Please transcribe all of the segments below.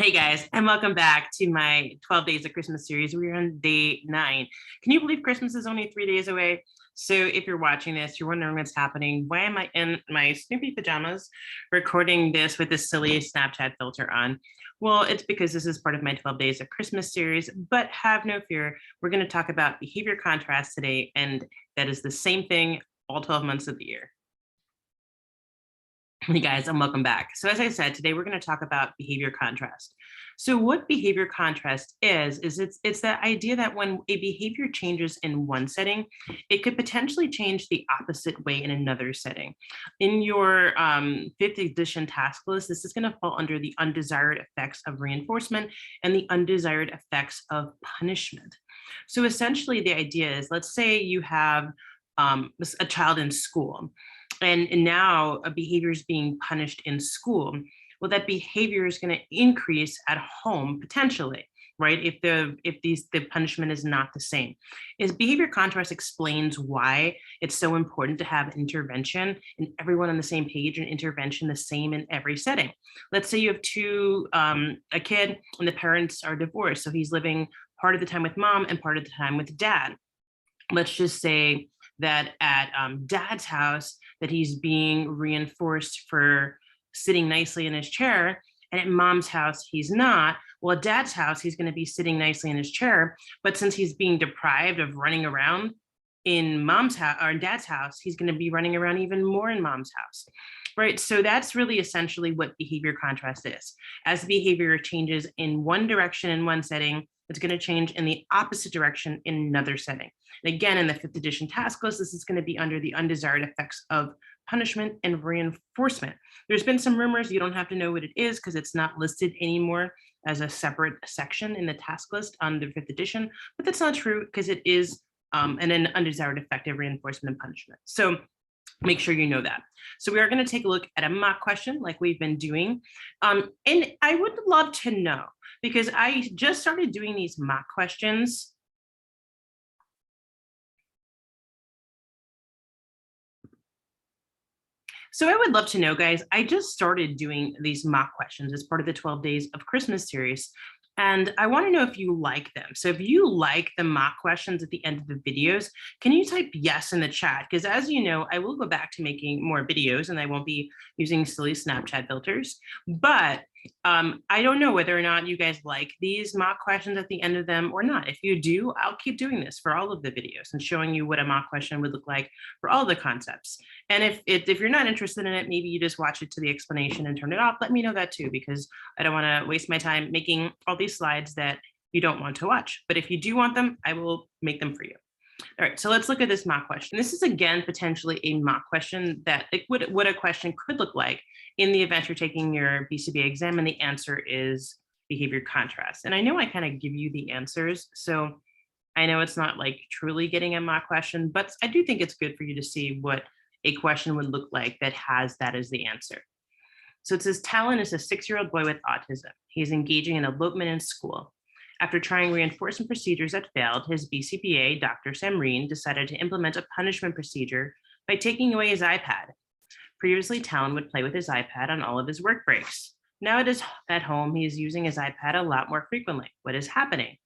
Hey guys, and welcome back to my 12 Days of Christmas series. We're on day 9. Can you believe Christmas is only 3 days away? So if you're watching this, you're wondering what's happening. Why am I in my Snoopy pajamas recording this with this silly Snapchat filter on? Well, it's because this is part of my 12 Days of Christmas series, but have no fear. We're going to talk about behavior contrast today, and that is the same thing all 12 months of the year. Hey guys, and welcome back. So as I said, today we're going to talk about behavior contrast. So what behavior contrast is it's that idea that when a behavior changes in one setting, it could potentially change the opposite way in another setting. In your 5th edition task list, this is going to fall under the undesired effects of reinforcement and the undesired effects of punishment. So essentially the idea is, let's say you have a child in school, and now a behavior is being punished in school. Well, that behavior is going to increase at home potentially, right? If the punishment is not the same. Is behavior contrast explains why it's so important to have intervention and everyone on the same page, and intervention the same in every setting. Let's say you have a kid and the parents are divorced, so he's living part of the time with mom and part of the time with dad. Let's just say that at dad's house that he's being reinforced for sitting nicely in his chair, and at mom's house he's not. Well, at dad's house he's going to be sitting nicely in his chair, but since he's being deprived of running around in mom's house or in dad's house, he's going to be running around even more in mom's house, right? So that's really essentially what behavior contrast is. As behavior changes in one direction in one setting, it's going to change in the opposite direction in another setting. And again, in the 5th edition task list, this is going to be under the undesired effects of punishment and reinforcement. There's been some rumors, you don't have to know what it is because it's not listed anymore as a separate section in the task list on the 5th edition, but that's not true because it is an undesired effect of reinforcement and punishment. So make sure you know that. So we are going to take a look at a mock question like we've been doing. And I would love to know, because I just started doing these mock questions. So I would love to know, guys, I just started doing these mock questions as part of the 12 Days of Christmas series. And I want to know if you like them. So if you like the mock questions at the end of the videos, can you type yes in the chat? Because as you know, I will go back to making more videos and I won't be using silly Snapchat filters. But I don't know whether or not you guys like these mock questions at the end of them or not. If you do, I'll keep doing this for all of the videos and showing you what a mock question would look like for all the concepts. And if you're not interested in it, maybe you just watch it to the explanation and turn it off. Let me know that too, because I don't want to waste my time making all these slides that you don't want to watch. But if you do want them, I will make them for you. All right, so let's look at this mock question. This is again potentially a mock question that what a question could look like in the event you're taking your BCBA exam and the answer is behavior contrast. And I know I kind of give you the answers, so I know it's not like truly getting a mock question, but I do think it's good for you to see what a question would look like that has that as the answer. So it says, Talon is a 6-year-old boy with autism. He is engaging in elopement in school. After trying reinforcement procedures that failed, his BCBA, Dr. Samreen, decided to implement a punishment procedure by taking away his iPad. Previously, Talon would play with his iPad on all of his work breaks. Now it is at home, he is using his iPad a lot more frequently. What is happening?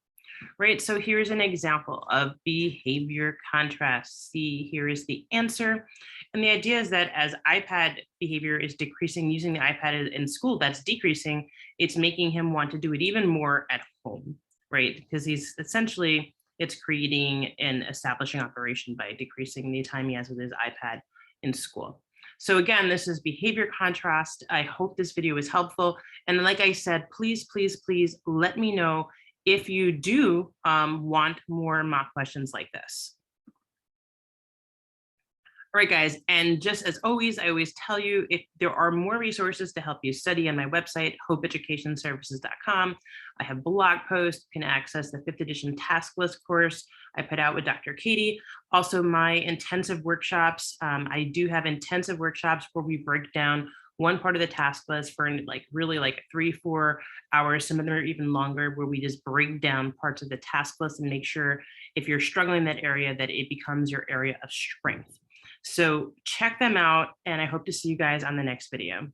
Right, so here's an example of behavior contrast. See, here is the answer. And the idea is that as iPad behavior is decreasing, using the iPad in school, that's decreasing, it's making him want to do it even more at home, right? Because he's essentially, it's creating an establishing operation by decreasing the time he has with his iPad in school. So again, this is behavior contrast. I hope this video is helpful. And like I said, please, please, please let me know if you do want more mock questions like this. All right, guys, and just as always, I always tell you, if there are more resources to help you study on my website, hopeeducationservices.com. I have blog posts. You can access the 5th edition task list course I put out with Dr. Katie. Also, my intensive workshops. I do have intensive workshops where we break down one part of the task list for really 3-4 hours. Some of them are even longer, where we just break down parts of the task list and make sure if you're struggling in that area, that it becomes your area of strength. So check them out, and I hope to see you guys on the next video.